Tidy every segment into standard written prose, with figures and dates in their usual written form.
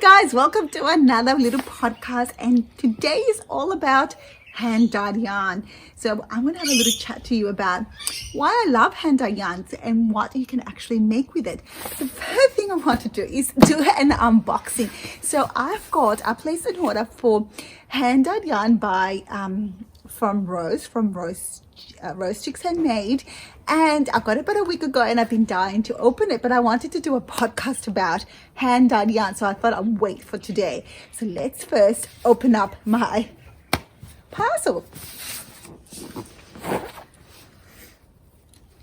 Guys, welcome to another little podcast, and today is all about hand dyed yarn. So I'm going to have a little chat to you about why I love hand dyed yarns and what you can actually make with it. The first thing I want to do is do an unboxing. So I placed an order for hand dyed yarn by from Rosecheekshandmade, and I got it about a week ago and I've been dying to open it, but I wanted to do a podcast about hand dyed yarn, so I thought I'd wait for today. So let's first open up my parcel.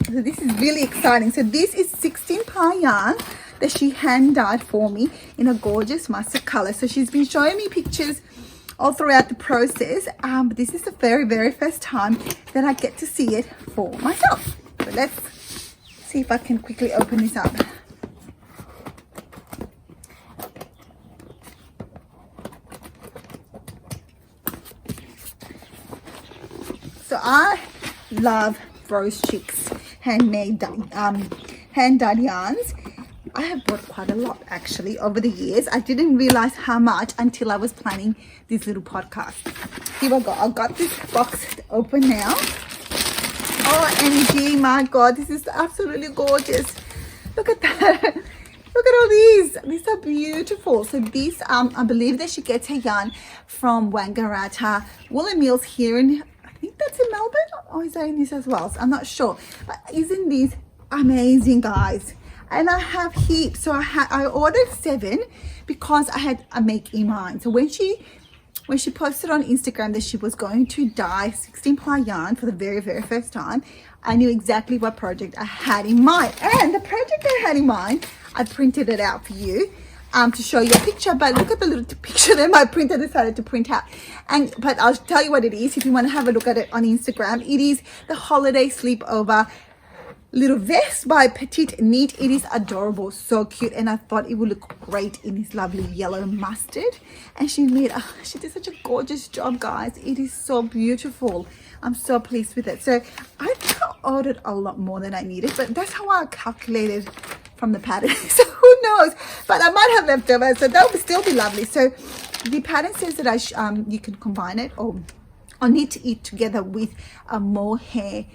So this is really exciting. So this is 16 ply yarn that she hand dyed for me in a gorgeous mustard color. So she's been showing me pictures all throughout the process, but this is the very first time that I get to see it for myself. So let's see if I can quickly open this up. So I love Rosecheekshandmade hand dyed yarns. I have bought quite a lot actually over the years. I didn't realize how much until I was planning this little podcast. Here we go. I got this box open now. OMG, my God, this is absolutely gorgeous. Look at that. Look at all these. These are beautiful. So these, I believe that she gets her yarn from Wangaratta Woolen Mills here in, I think that's in Melbourne, or is that in New South Wales? I'm not sure. But isn't these amazing, guys? And I have heaps. So I ordered 7 because I had a make in mind. So when she posted on Instagram that she was going to dye 16 ply yarn for the very first time, I knew exactly what project I had in mind. And the project I had in mind, I printed it out for you to show you a picture. But look at the little picture that my printer decided to print out. But I'll tell you what it is if you want to have a look at it on Instagram. It is the holiday sleepover little vest by Petite Knit. It is adorable, so cute, and I thought it would look great in this lovely yellow mustard. And she did such a gorgeous job, guys. It is so beautiful. I'm so pleased with it. So I think I ordered a lot more than I needed, but that's how I calculated from the pattern. So who knows, but I might have leftover, so that would still be lovely. So the pattern says that you can combine it or knit it together with a mohair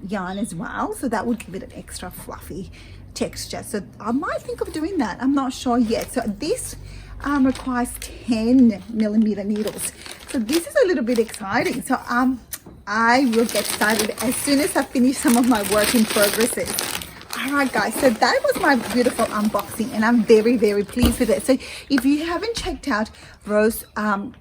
yarn as well, so that would give it an extra fluffy texture. So I might think of doing that. I'm not sure yet. So this requires 10mm needles, so this is a little bit exciting. So I will get started as soon as I finish some of my work in progresses. All right, guys, so that was my beautiful unboxing, and I'm very pleased with it. So if you haven't checked out Rose from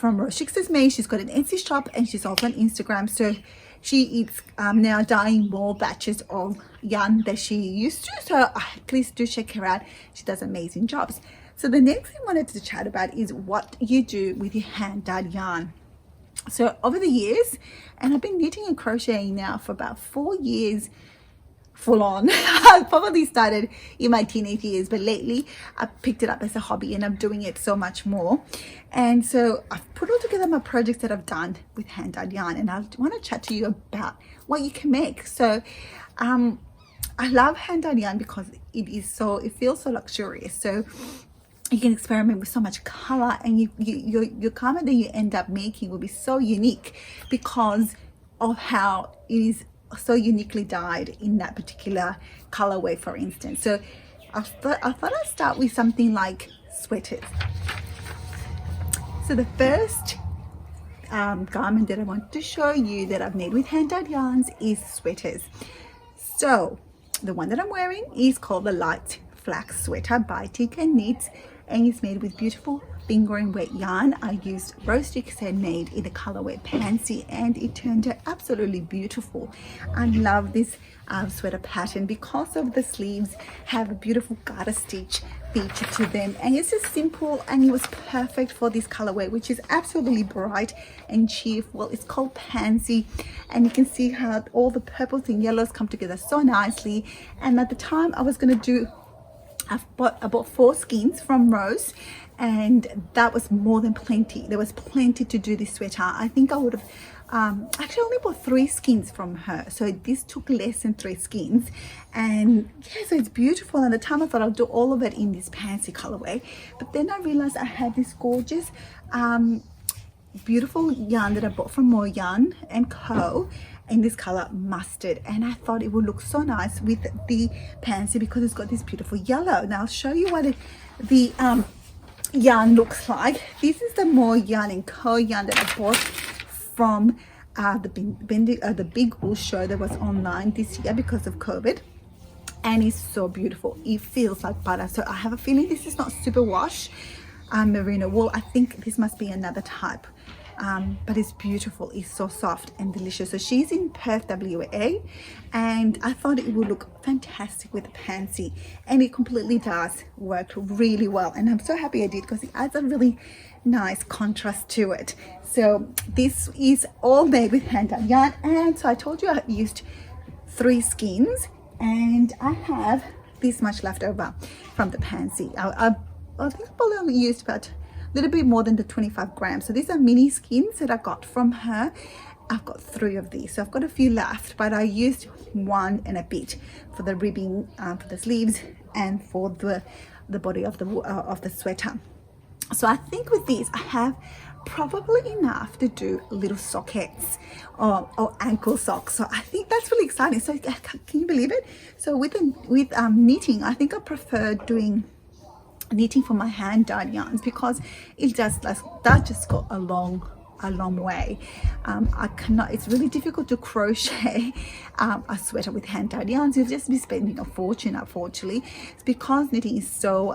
Rosecheekshandmade, she's got an Etsy shop and she's also on Instagram. So she is now dyeing more batches of yarn that she used to. So please do check her out. She does amazing jobs. So the next thing I wanted to chat about is what you do with your hand dyed yarn. So over the years, and I've been knitting and crocheting now for about 4 years, full on. I probably started in my teenage years, but lately I picked it up as a hobby and I'm doing it so much more. And so I've put all together my projects that I've done with hand dyed yarn, and I want to chat to you about what you can make. So I love hand dyed yarn because it feels so luxurious. So you can experiment with so much color, and your garment that you end up making will be so unique because of how it is so uniquely dyed in that particular colorway, for instance. So I thought I'd start with something like sweaters. So the first garment that I want to show you that I've made with hand dyed yarns is sweaters. So the one that I'm wearing is called the Light Flax Sweater by TK Knits, and it's made with beautiful fingering weight yarn. I used Rosecheekshandmade in the colorway Pansy, and it turned out absolutely beautiful. I love this sweater pattern because of the sleeves have a beautiful garter stitch feature to them, and it's just simple, and it was perfect for this colorway, which is absolutely bright and cheerful. It's called Pansy, and you can see how all the purples and yellows come together so nicely. And at the time I was going to do, I bought 4 skeins from Rose, and that was more than plenty. There was plenty to do this sweater. I think I would have Actually I only bought 3 skeins from her, so this took less than 3 skeins. And yeah, so it's beautiful. And at the time I thought I'll do all of it in this pansy colorway, but then I realized I had this gorgeous beautiful yarn that I bought from MoyarndCo in this color mustard, and I thought it would look so nice with the pansy because it's got this beautiful yellow. Now I'll show you what the yarn looks like. This is the MoyarndCo yarn that I bought from the big wool show that was online this year because of COVID, and it's so beautiful. It feels like butter. So I have a feeling this is not super wash merino wool. I think this must be another type, but it's beautiful. It's so soft and delicious. So she's in Perth, WA, and I thought it would look fantastic with the pansy, and it completely does work really well, and I'm so happy I did because it adds a really nice contrast to it. So this is all made with hand-dyed yarn, and so I told you I used 3 skeins, and I have this much left over from the pansy. I think I probably only used about a little bit more than the 25 grams. So these are mini skeins that I got from her. I've got 3 of these, so I've got a few left, but I used 1 and a bit for the ribbing, for the sleeves, and for the body of the sweater. So I think with these I have probably enough to do little sockets or ankle socks. So I think that's really exciting. So can you believe it? So with knitting, I think I prefer doing knitting for my hand dyed yarns because it does just go a long way. It's really difficult to crochet a sweater with hand dyed yarns. You'll just be spending a fortune, unfortunately. It's because knitting is so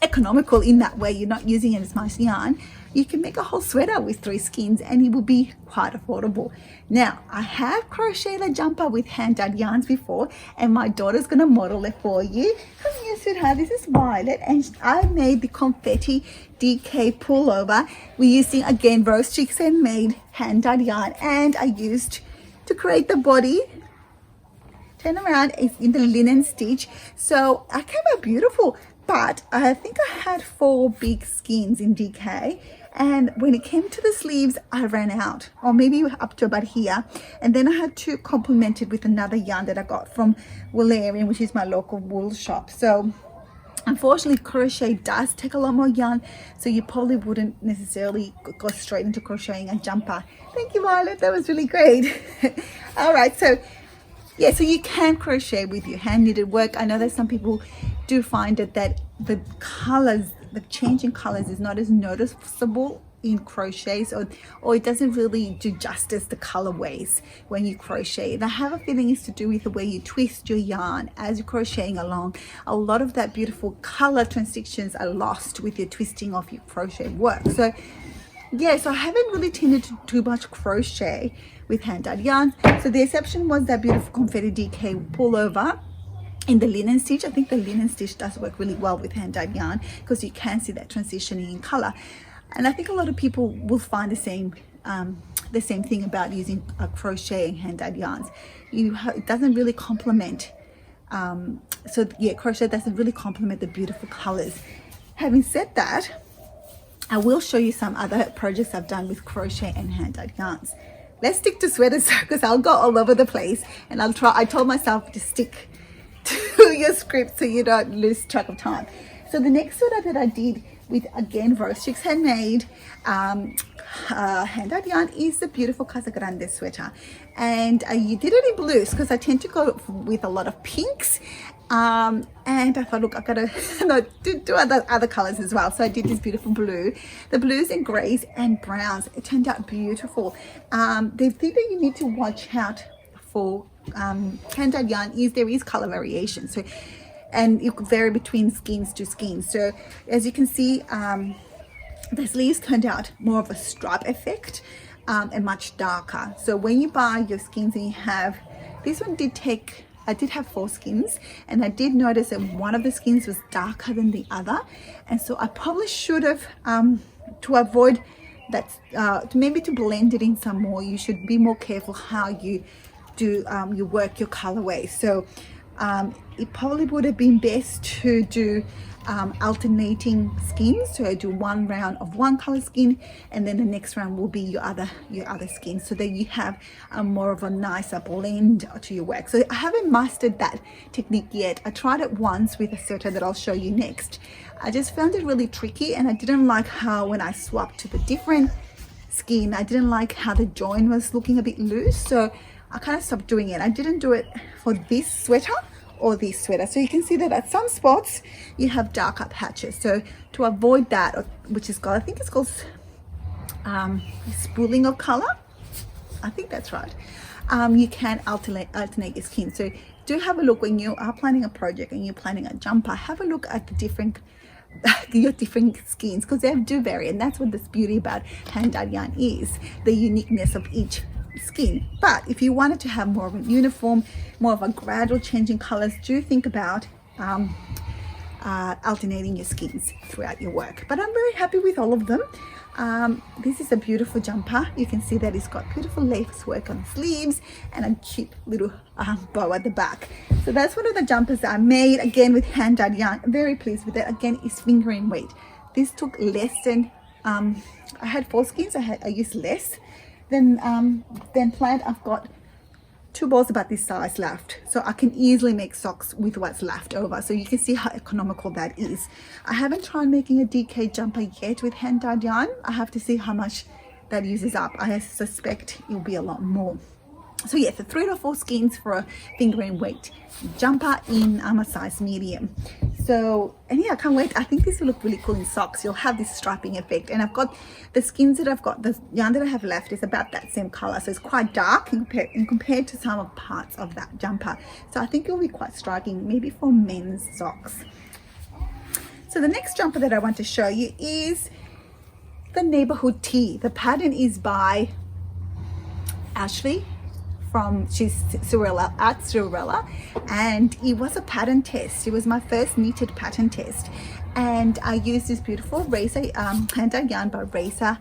economical in that way. You're not using as much yarn. You can make a whole sweater with 3 skeins and it will be quite affordable. Now I have crocheted a jumper with hand-dyed yarns before, and my daughter's gonna model it for you. Come here, sweetheart. This is Violet, and I made the confetti DK pullover. We're using again Rosecheekshandmade hand-dyed yarn, and I used to create the body. Turn around, it's in the linen stitch, so I came out beautiful. But I think I had 4 big skeins in DK, and when it came to the sleeves I ran out, or maybe up to about here, and then I had to complement it with another yarn that I got from Woolarian, which is my local wool shop. So unfortunately crochet does take a lot more yarn, so you probably wouldn't necessarily go straight into crocheting a jumper. Thank you, Violet, that was really great. All right, so yeah, so you can crochet with your hand knitted work. I know that some people do find it that the colors, the change in colors is not as noticeable in crochets, or it doesn't really do justice to colorways when you crochet. And I have a feeling it's to do with the way you twist your yarn as you're crocheting along. A lot of that beautiful color transitions are lost with your twisting of your crochet work. So yeah, so I haven't really tended to do much crochet with hand-dyed yarn. So the exception was that beautiful confetti DK pullover in the linen stitch. I think the linen stitch does work really well with hand-dyed yarn because you can see that transitioning in color. And I think a lot of people will find the same thing about using crochet and hand-dyed yarns. It doesn't really complement. So yeah, crochet doesn't really complement the beautiful colors. Having said that, I will show you some other projects I've done with crochet and hand-dyed yarns. Let's stick to sweaters because I'll go all over the place, and I told myself to stick to your script so you don't lose track of time. So the next sweater that I did with, again, Rosecheekshandmade hand-dyed yarn is the beautiful Casagrande sweater. And you did it in blues because I tend to go with a lot of pinks. And I thought, look, I've got to do other colors as well. So I did this beautiful blue, the blues and grays and browns. It turned out beautiful. The thing that you need to watch out for hand-dyed yarn is there is color variation. So, and it could vary between skeins to skeins. So as you can see, the sleeves turned out more of a stripe effect and much darker. So when you buy your skeins and you have, this one I did have 4 skins, and I did notice that one of the skins was darker than the other, and so I probably should have to avoid that, maybe to blend it in some more, you should be more careful how you do you work your colorway. So it probably would have been best to do alternating skins. So I do one round of one color skin, and then the next round will be your other skin, so that you have a more of a nicer blend to your work. So I haven't mastered that technique yet. I tried it once with a sweater that I'll show you next. I just found it really tricky, and I didn't like how when I swapped to the different skin, I didn't like how the join was looking a bit loose, so I kind of stopped doing it. I didn't do it for this sweater or this sweater. So you can see that at some spots you have darker patches. So to avoid that, which is called, I think it's called spooling of color. I think that's right. You can alternate your skin. So do have a look when you are planning a project and you're planning a jumper. Have a look at the different your different skins, because they do vary, and that's what this beauty about hand-dyed yarn is, the uniqueness of each skin. But if you wanted to have more of a uniform, more of a gradual change in colors, do think about alternating your skins throughout your work. But I'm very happy with all of them. This is a beautiful jumper. You can see that it's got beautiful lace work on the sleeves and a cute little bow at the back. So that's one of the jumpers that I made, again with hand-dyed yarn. I'm very pleased with it. Again, it's fingering weight. This took less than I had 4 skins. I used less than planned. I've got 2 balls about this size left, so I can easily make socks with what's left over. So you can see how economical that is. I haven't tried making a DK jumper yet with hand-dyed yarn. I have to see how much that uses up. I suspect it'll be a lot more. So yeah, so 3 to 4 skins for a fingering weight jumper in a size medium. So, and yeah, I can't wait. I think this will look really cool in socks. You'll have this striping effect, and I've got the skins that I've got, the yarn that I have left is about that same color, so it's quite dark compared to some of parts of that jumper. So I think it'll be quite striking, maybe for men's socks. So the next jumper that I want to show you is the Neighbourhood tee. The pattern is by Ashley she's Cirella at Cirella, and it was a pattern test. It was my first knitted pattern test, and I used this beautiful Raxor hand-dyed yarn by Raxor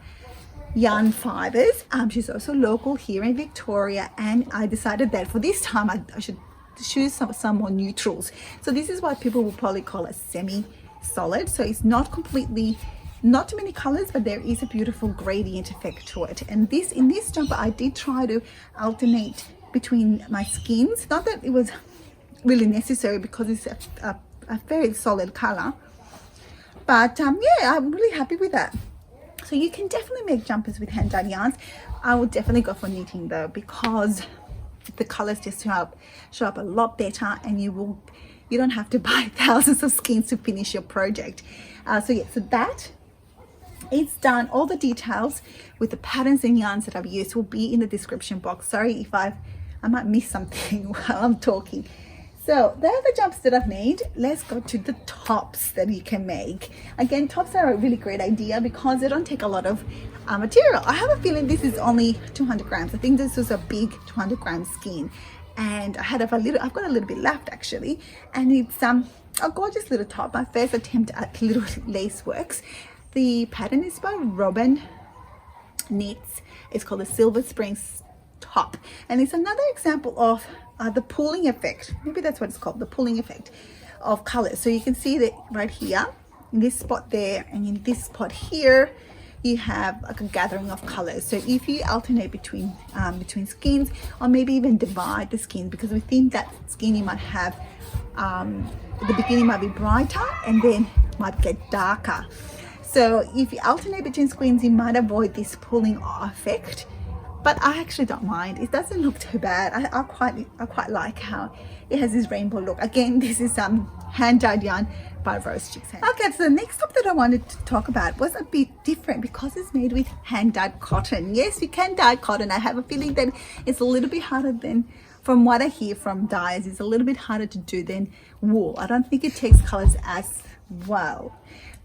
Yarn Fibres. She's also local here in Victoria, and I decided that for this time I should choose some more neutrals. So this is what people will probably call a semi-solid. So it's not completely, not too many colors, but there is a beautiful gradient effect to it. And in this jumper I did try to alternate between my skins. Not that it was really necessary because it's a very solid color, but yeah, I'm really happy with that. So you can definitely make jumpers with hand-dyed yarns. I would definitely go for knitting though, because the colors just show up a lot better, and you don't have to buy thousands of skins to finish your project. So yeah, so that it's done. All the details with the patterns and yarns that I've used will be in the description box. Sorry if I might miss something while I'm talking. So there are the jumps that I've made. Let's go to the tops that you can make. Again, tops are a really great idea because they don't take a lot of material. I have a feeling this is only 200 grams. I think this was a big 200 gram skein, and I've got a little bit left actually, and it's a gorgeous little top. My first attempt at little lace works. The pattern is by Robin Knits. It's called the Silver Springs top, and it's another example of the pooling effect. Maybe that's what it's called, the pooling effect of colors. So you can see that right here in this spot there, and in this spot here you have like a gathering of colors. So if you alternate between skins, or maybe even divide the skin, because within that skin you might have the beginning might be brighter and then might get darker. So if you alternate between skins, you might avoid this pulling effect. But I actually don't mind. It doesn't look too bad. I quite like how it has this rainbow look. Again, this is hand-dyed yarn by Rosecheekshandmade. Okay, so the next top that I wanted to talk about was a bit different because it's made with hand-dyed cotton. Yes, you can dye cotton. I have a feeling that it's a little bit harder than, from what I hear from dyers, it's a little bit harder to do than wool. I don't think it takes colors as well.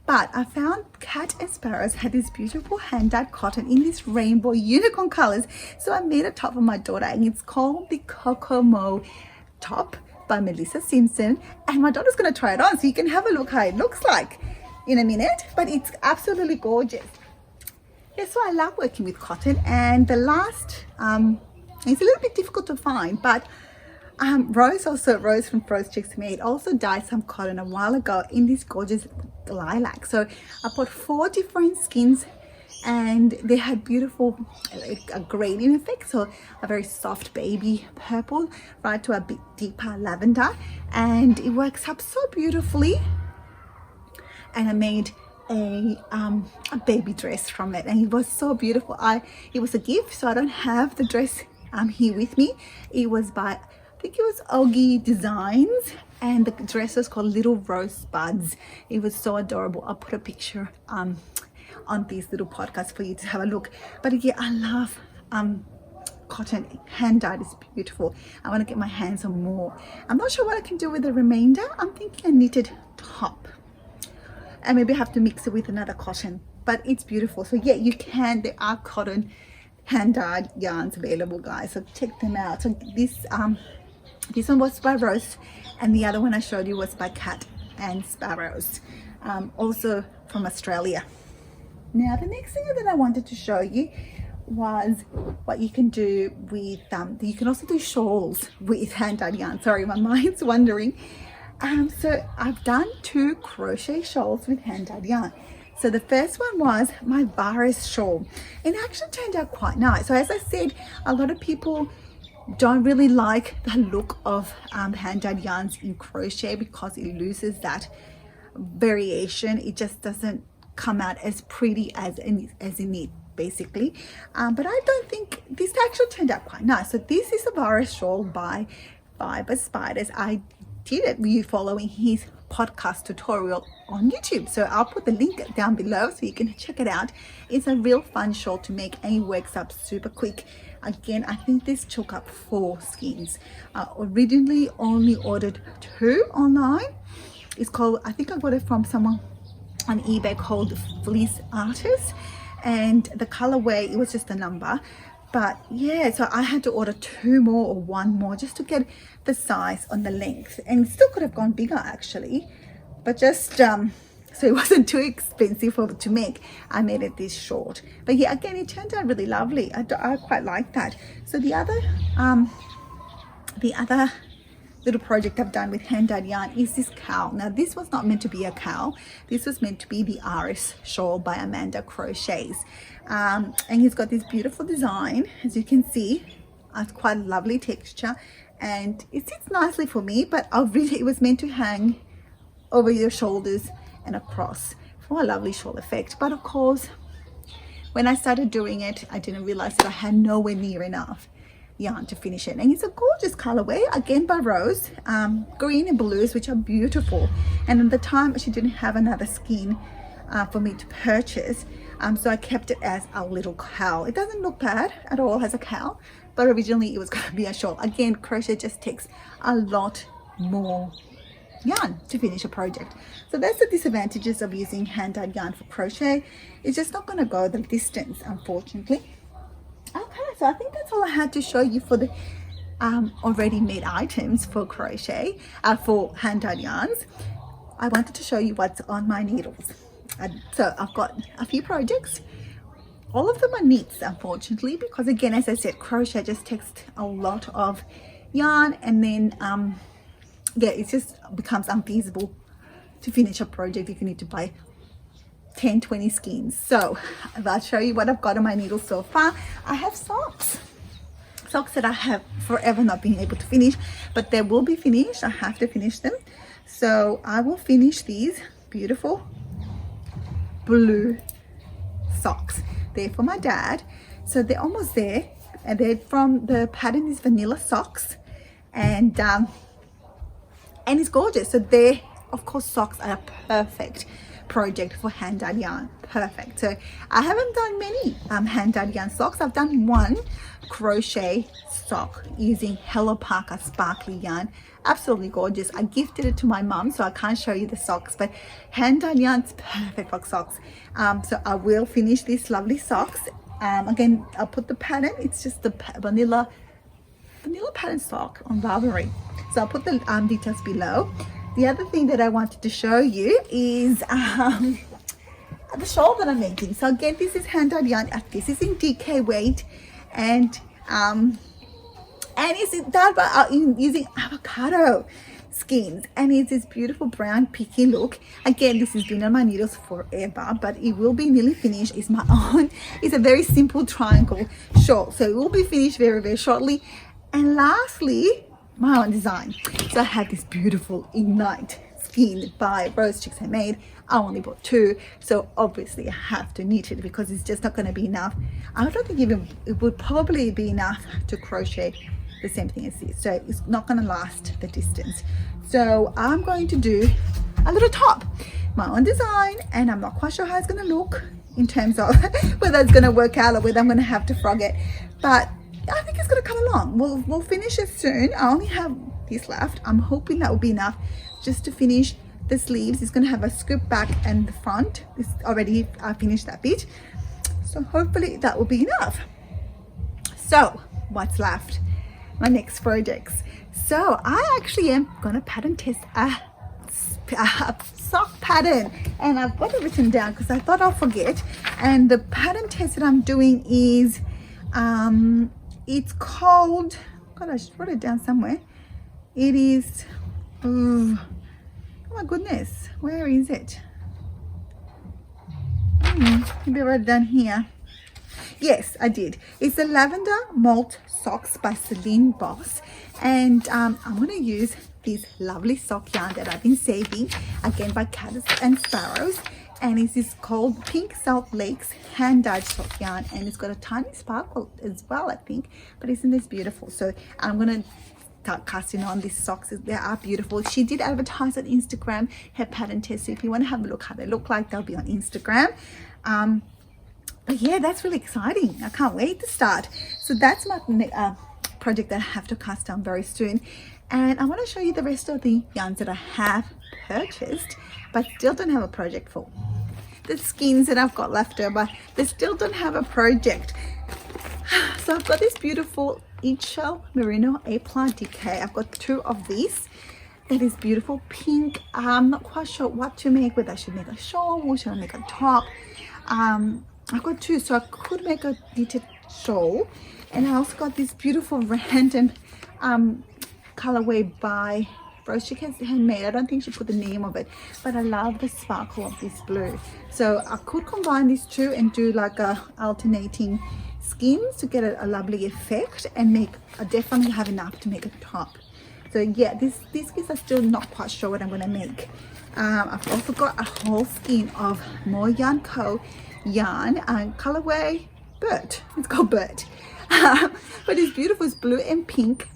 But I found Cat and Sparrows had this beautiful hand-dyed cotton in this rainbow unicorn colors. So I made a top for my daughter, and it's called the Kokomo top by Melissa Simpson. And my daughter's going to try it on, so you can have a look how it looks like in a minute. But it's absolutely gorgeous. Yeah, so I love working with cotton. And the last, it's a little bit difficult to find, but Rose from Rosecheekshandmade also dyed some cotton a while ago in this gorgeous lilac. So I bought 4 different skins, and they had beautiful like a gradient effect, so a very soft baby purple right to a bit deeper lavender, and it works up so beautifully. And I made a baby dress from it, and it was so beautiful. It was a gift, so I don't have the dress here with me. It was by, I think it was Ogie Designs, and the dress was called Little Rosebuds. It was so adorable. I'll put a picture on these little podcasts for you to have a look. But yeah, I love cotton. Hand dyed is beautiful. I want to get my hands on more. I'm not sure what I can do with the remainder. I'm thinking a knitted top, and maybe I have to mix it with another cotton, but it's beautiful. So yeah, you can, there are cotton hand dyed yarns available, guys, so check them out. So this one was by Rose, and the other one I showed you was by Cat and Sparrows, also from Australia. Now the next thing that I wanted to show you was what you can do with you can also do shawls with hand dyed yarn. Sorry, my mind's wandering. So I've done 2 crochet shawls with hand dyed yarn. So the first one was my virus shawl, and it actually turned out quite nice. So as I said, a lot of people don't really like the look of hand dyed yarns in crochet because it loses that variation. It just doesn't come out as pretty as in knit, basically. But I don't think this actually turned out quite nice. So this is a virus shawl by Fibres. I did it with following his podcast tutorial on YouTube, so I'll put the link down below so you can check it out. It's a real fun shawl to make, and it works up super quick. Again, I think this took up 4 skins. Originally only ordered 2 online. It's called, I think I got it from someone on eBay called Fleece Artist, and the colorway, it was just a number. But yeah, so I had to order 2 more or 1 more just to get the size on the length, and it still could have gone bigger actually, but just so it wasn't too expensive to make, I made it this short. But yeah, again, it turned out really lovely. I quite like that. So the other little project I've done with hand dyed yarn is this cowl. Now this was not meant to be a cowl. This was meant to be the Iris shawl by Amanda Crochets, and he's got this beautiful design, as you can see. It's quite a lovely texture, and it sits nicely for me, but it was meant to hang over your shoulders and across for a lovely shawl effect. But of course, when I started doing it, I didn't realize that I had nowhere near enough yarn to finish it. And it's a gorgeous colorway, again by Rose, green and blues, which are beautiful. And at the time she didn't have another skein for me to purchase, so I kept it as a little cowl. It doesn't look bad at all as a cowl, but originally it was going to be a shawl. Again, crochet just takes a lot more yarn to finish a project. So that's the disadvantages of using hand dyed yarn for crochet. It's just not going to go the distance, unfortunately. Okay, so I think that's all I had to show you for the already made items for crochet, for hand dyed yarns. I wanted to show you what's on my needles. So I've got a few projects. All of them are knits, unfortunately, because again, as I said, crochet just takes a lot of yarn, and then yeah, it just becomes unfeasible to finish a project if you need to buy 10-20 skeins. So I'll show you what I've got on my needles so far. I have socks that I have forever not been able to finish, but they will be finished. I have to finish them, so I will finish these beautiful blue socks. They're for my dad, so they're almost there, and they're from the pattern is Vanilla Socks, and it's gorgeous. So they, of course, socks are a perfect project for hand dyed yarn. Perfect. So I haven't done many hand dyed yarn socks. I've done 1 crochet sock using Hello Parker sparkly yarn. Absolutely gorgeous. I gifted it to my mum, so I can't show you the socks, but hand dyed yarn's perfect for socks. So I will finish these lovely socks. Again, I'll put the pattern. It's just the vanilla pattern sock on Ravelry. So I'll put the details below. The other thing that I wanted to show you is the shawl that I'm making. So again, this is hand dyed yarn. This is in DK weight, and And it's done by using avocado skins, and it's this beautiful brown picky look. Again, this has been on my needles forever, but it will be nearly finished. It's my own. It's a very simple triangle shawl, so it will be finished very, very shortly. And lastly, my own design. So I have this beautiful Ignite skin by Rosecheekshandmade. I only bought 2, so obviously I have to knit it because it's just not going to be enough. I don't think even it would probably be enough to crochet the same thing as this, so it's not going to last the distance. So I'm going to do a little top, my own design, and I'm not quite sure how it's going to look in terms of whether it's going to work out or whether I'm going to have to frog it, but I think it's going to come along. We'll finish it soon. I only have this left. I'm hoping that will be enough just to finish the sleeves. It's going to have a scoop back and the front. This already I finished that bit, so hopefully that will be enough. So what's left? My next projects. So I actually am gonna pattern test a sock pattern, and I've got it written down because I thought I'll forget. And the pattern test that I'm doing is it's called, God, I just wrote it down somewhere. It is, oh my goodness, where is it? Maybe I wrote it down here. Yes, I did. It's the Lavender Malt Socks by Celine Boss, and I'm going to use this lovely sock yarn that I've been saving, again by Casagrande and Sparrows, and it's this called Pink Salt Lakes hand-dyed sock yarn, and it's got a tiny sparkle as well, I think, but isn't this beautiful? So I'm going to start casting on these socks. They are beautiful. She did advertise on Instagram her pattern test, so if you want to have a look how they look like, they'll be on Instagram. But yeah, that's really exciting. I can't wait to start. So that's my project that I have to cast on very soon. And I want to show you the rest of the yarns that I have purchased, but still don't have a project for. The skins that I've got left over, they still don't have a project. So I've got this beautiful Eggshell Merino A-Plant DK. I've got 2 of these. That is beautiful pink. I'm not quite sure what to make, whether I should make a shawl or should I make a top. I've got 2, so I could make a knitted shawl. And I also got this beautiful random colorway by Rosecheekshandmade. I don't think she put the name of it, but I love the sparkle of this blue. So I could combine these 2 and do like a alternating skins to get a lovely effect, and make, I definitely have enough to make a top. So yeah, these skins are still not quite sure what I'm going to make. I've also got a whole skein of MoyarndCo yarn and colorway Bird. It's called Bird. But it's beautiful. It's blue and pink,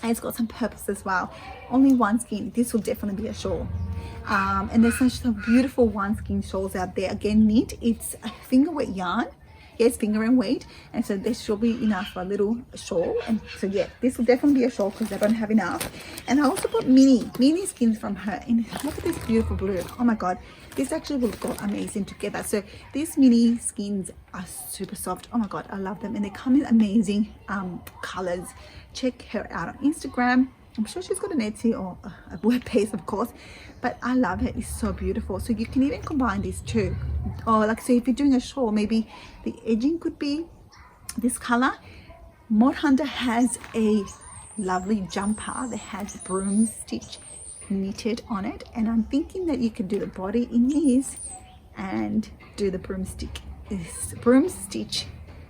and it's got some purples as well. Only 1 skein. This will definitely be a shawl. And there's such some beautiful 1 skein shawls out there. Again, knit. It's a finger weight yarn. Yes, finger and weight, and so there should be enough for a little shawl. And so yeah, this will definitely be a shawl because I don't have enough. And I also got mini skins from her, and look at this beautiful blue. Oh my god, this actually will go amazing together. So these mini skins are super soft. Oh my god, I love them, and they come in amazing colors. Check her out on Instagram. I'm sure she's got an Etsy or a web page, of course, but I love it. It's so beautiful. So you can even combine these 2, or like say if you're doing a shawl, maybe the edging could be this color. Mod Hunter has a lovely jumper that has broom stitch knitted on it, and I'm thinking that you could do the body in these and do the broom stitch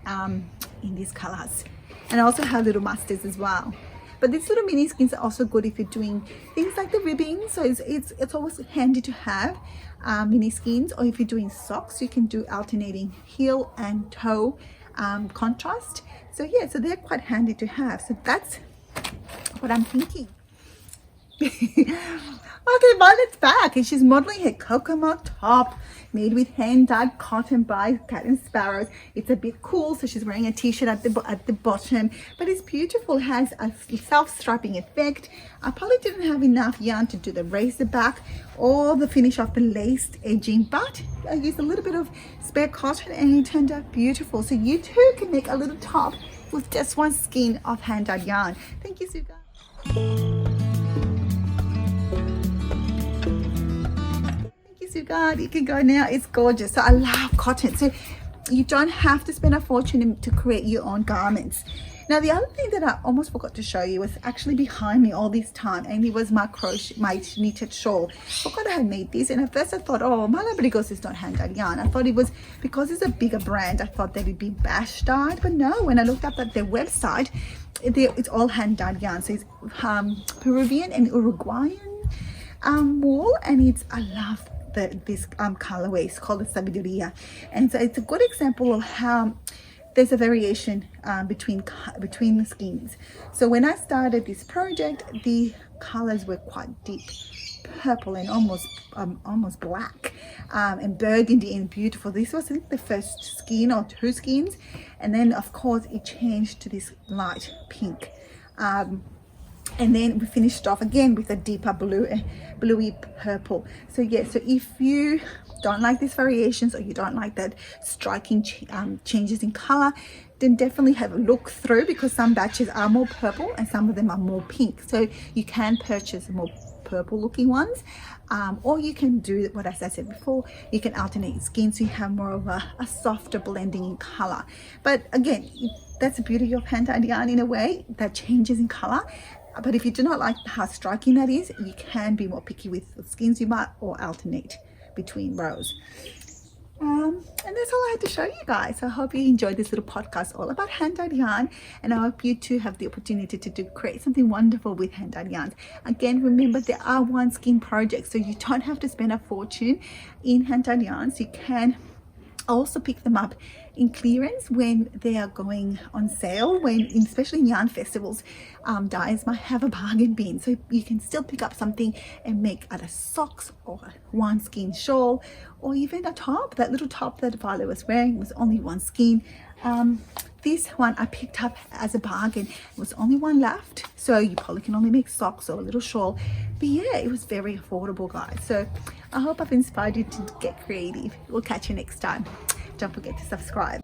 in these colors. And I also have little mustards as well. But these little mini skins are also good if you're doing things like the ribbing. So it's always handy to have mini skins, or if you're doing socks, you can do alternating heel and toe contrast. So yeah, so they're quite handy to have. So that's what I'm thinking. Okay, Violet's back, and she's modeling her Kokomo top made with hand-dyed cotton by Cat and Sparrows. It's a bit cool, so she's wearing a t-shirt at the bottom, but it's beautiful. It has a self-striping effect. I probably didn't have enough yarn to do the racer back or the finish off the laced edging, but I used a little bit of spare cotton and it turned out beautiful. So you too can make a little top with just 1 skein of hand-dyed yarn. Thank you, Suga. God, you can go now. It's gorgeous. So I love cotton. So you don't have to spend a fortune to create your own garments. Now the other thing that I almost forgot to show you was actually behind me all this time, and it was my crochet, my knitted shawl. I forgot I had made this, and at first I thought, oh, Malabrigos is not hand-dyed yarn. I thought it was, because it's a bigger brand, I thought that it'd be bash dyed, but no, when I looked up at their website, it's all hand-dyed yarn. So it's Peruvian and Uruguayan wool, and it's, I love this colorway. It's called the Sabiduria, and so it's a good example of how there's a variation between the skins. So when I started this project, the colors were quite deep purple and almost black, and burgundy and beautiful. This was, I think, the first skin or two skins, and then of course it changed to this light pink, and then we finished off again with a deeper bluey purple. So yeah, so if you don't like these variations, or you don't like that striking changes in color, then definitely have a look through, because some batches are more purple and some of them are more pink. So you can purchase more purple looking ones, or you can do what, as I said before, you can alternate skins so you have more of a softer blending in color. But again, that's the beauty of hand-dyed yarn in a way, that changes in color. But if you do not like how striking that is, you can be more picky with the skins you might, or alternate between rows. And that's all I had to show you guys. So I hope you enjoyed this little podcast all about hand-dyed yarn, and I hope you too have the opportunity to create something wonderful with hand-dyed yarns. Again, remember, there are one skin projects, so you don't have to spend a fortune in hand-dyed yarns. You can also pick them up in clearance when they are going on sale, especially in yarn festivals. Dyers might have a bargain bin, so you can still pick up something and make either socks or one skin shawl, or even a top. That little top that Violet was wearing was only one skin. This one I picked up as a bargain. It was only one left, so you probably can only make socks or a little shawl. But yeah, it was very affordable, guys. So I hope I've inspired you to get creative. We'll catch you next time. Don't forget to subscribe.